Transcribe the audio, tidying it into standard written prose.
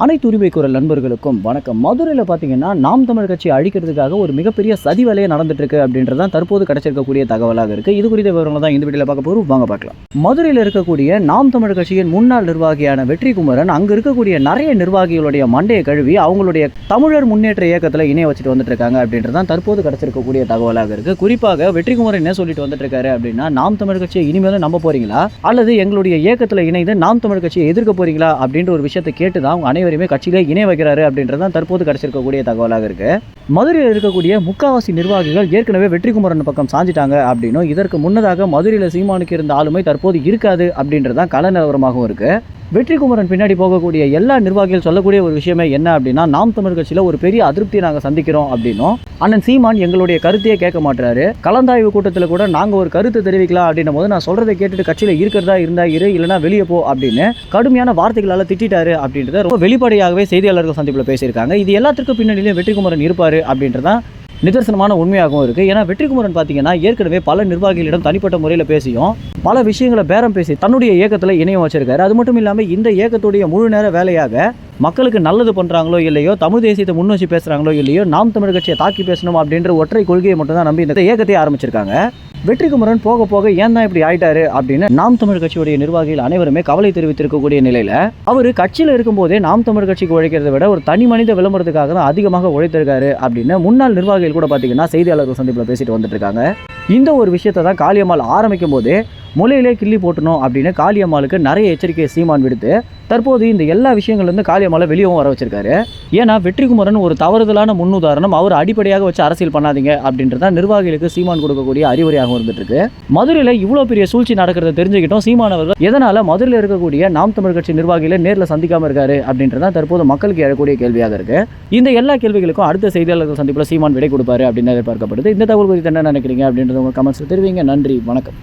அனைத்து உரிமை குரல் நண்பர்களுக்கும் வணக்கம். மதுரையில் பார்த்தீங்கன்னா நாம் தமிழ் கட்சி அழிக்கிறதுக்காக ஒரு மிகப்பெரிய சதி வேலையை நடந்துட்டு இருக்கு அப்படின்றதான் தற்போது கிடைச்சிருக்கக்கூடிய தகவலாக இருக்கு. இது குறித்த விவரங்கள் தான் இந்த வீடியோவில் பார்க்க போகிறோம். வாங்க பார்க்கலாம். மதுரையில் இருக்கக்கூடிய நாம் தமிழ் கட்சியின் முன்னாள் நிர்வாகியான வெற்றிக்குமரன் அங்கே இருக்கக்கூடிய நிறைய நிர்வாகிகளுடைய மண்டையை கழுவி அவங்களுடைய தமிழர் முன்னேற்ற இயக்கத்தில் இணைய வச்சுட்டு வந்துட்டு இருக்காங்க அப்படின்றதான் தற்போது கிடைச்சிருக்கக்கூடிய தகவலாக இருக்கு. குறிப்பாக வெற்றிக்குமரன் என்ன சொல்லிட்டு வந்துட்டு இருக்காரு அப்படின்னா, நாம் தமிழ் கட்சியை இனிமேலும் நம்ப போறீங்களா அல்லது எங்களுடைய இயக்கத்தில் இணைந்து நாம் தமிழ் கட்சியை எதிர்க்க போறீங்களா அப்படின்ற ஒரு விஷயத்தை கேட்டு தான் அவங்க அனைவருமே கட்சியிலே இணை வைக்கிறாரு அப்படின்றதான் தற்போது கிடைச்சிருக்கக்கூடிய தகவலாக இருக்கு. மதுரையில் இருக்கக்கூடிய முக்காவாசி நிர்வாகிகள் ஏற்கனவே வெற்றிக்குமரன் பக்கம் சாஞ்சிட்டாங்க அப்படின்னும், இதற்கு முன்னதாக மதுரையில் சீமானுக்கு இருந்த ஆளுமை தற்போது இருக்காது அப்படின்றதான் கள நிலவரமாகவும் இருக்கு. வெற்றிக்குமரன் பின்னாடி போகக்கூடிய எல்லா நிர்வாகிகள் சொல்லக்கூடிய ஒரு விஷயமே என்ன அப்படின்னா, நாம் தமிழ் கட்சியில் ஒரு பெரிய அதிருப்தியை நாங்கள் சந்திக்கிறோம் அப்படின்னும், அண்ணன் சீமான் எங்களுடைய கருத்தையே கேட்க மாட்டாரு. கலந்தாய்வு கூட்டத்தில் கூட நாங்கள் ஒரு கருத்து தெரிவிக்கலாம் அப்படின்னும் போது நான் சொல்றதை கேட்டுட்டு கட்சியில் இருக்கிறதா இருந்தா இரு, இல்லைனா வெளியே போ அப்படின்னு கடுமையான வார்த்தைகளால் திட்டாரு அப்படின்றத ரொம்ப வெளிப்படையாகவே செய்தியாளர்கள் சந்திப்பில் பேசியிருக்காங்க. இது எல்லாத்துக்கும் பின்னணியிலும் வெற்றிக்குமரன் இருப்பாரு அப்படின்றதான் நிதர்சனமான உண்மையாகவும் இருக்குது. ஏன்னா வெற்றிக்குமரன் பார்த்தீங்கன்னா ஏற்கனவே பல நிர்வாகிகளிடம் தனிப்பட்ட முறையில் பேசியும் பல விஷயங்களை பேரம் பேசி தன்னுடைய இயக்கத்தில் இணையம் வச்சிருக்காரு. அது மட்டும் இல்லாமல் இந்த இயக்கத்துடைய முழு நேர வேலையாக மக்களுக்கு நல்லது பண்ணுறாங்களோ இல்லையோ, தமிழ் தேசியத்தை முன் வச்சு பேசுகிறாங்களோ இல்லையோ, நாம் தமிழ் கட்சியை தாக்கி பேசணும் அப்படின்ற ஒற்றை கொள்கையை மட்டும் தான் நம்பி இந்த இயக்கத்தை ஆரம்பிச்சிருக்காங்க. வெற்றிக்குமரன் போக போக ஏன் தான் இப்படி ஆயிட்டாரு அப்படின்னு நாம் தமிழ் கட்சியுடைய நிர்வாகிகள் அனைவருமே கவலை தெரிவித்திருக்கக்கூடிய நிலையில அவர் கட்சியில் இருக்கும்போதே நாம் தமிழ் கட்சிக்கு உழைக்கிறதை விட ஒரு தனி மனித விளம்பரத்துக்காக தான் அதிகமாக உழைத்திருக்காரு அப்படின்னு முன்னாள் நிர்வாகிகள் கூட பார்த்தீங்கன்னா செய்தியாளர்கள் சந்திப்பில் பேசிட்டு வந்துட்டு இருக்காங்க. இந்த ஒரு விஷயத்தை தான் காளியம்மாள் ஆரம்பிக்கும் போதே முலையிலே கிள்ளி போட்டணும் அப்படின்னு காளியம்மாளுக்கு நிறைய எச்சரிக்கையை சீமான் விடுத்து தற்போது இந்த எல்லா விஷயங்கள்லேருந்து காளியம்மாளை வெளியவும் வர வச்சிருக்காரு. ஏன்னா வெற்றிக்குமரன் ஒரு தவறுதலான முன்னுதாரணம், அவர் அடிப்படையாக வச்சு அரசியல் பண்ணாதீங்க அப்படின்றத நிர்வாகிகளுக்கு சீமான் கொடுக்கக்கூடிய அறிவுரையாக இருந்துட்டு இருக்கு. மதுரையில் இவ்வளோ பெரிய சூழ்ச்சி நடக்கிறத தெரிஞ்சுக்கிட்டோம் சீமான் அவர்கள் எதனால மதுரையில் இருக்கக்கூடிய நாம் தமிழ் கட்சி நிர்வாகிகளை நேரில் சந்திக்காம இருக்காரு அப்படின்றதான் தற்போது மக்களுக்கு எழக்கூடிய கேள்வியாக இருக்கு. இந்த எல்லா கேள்விகளுக்கும் அடுத்த செய்தியாளர்கள் சந்திப்பில் சீமான் விடை கொடுப்பாரு அப்படின்னு எதிர்பார்க்கப்படுது. இந்த தகவல் குறித்து என்ன நினைக்கிறீங்க அப்படின்றத உங்க கமெண்ட்ஸ் தெரிவிங்க. நன்றி, வணக்கம்.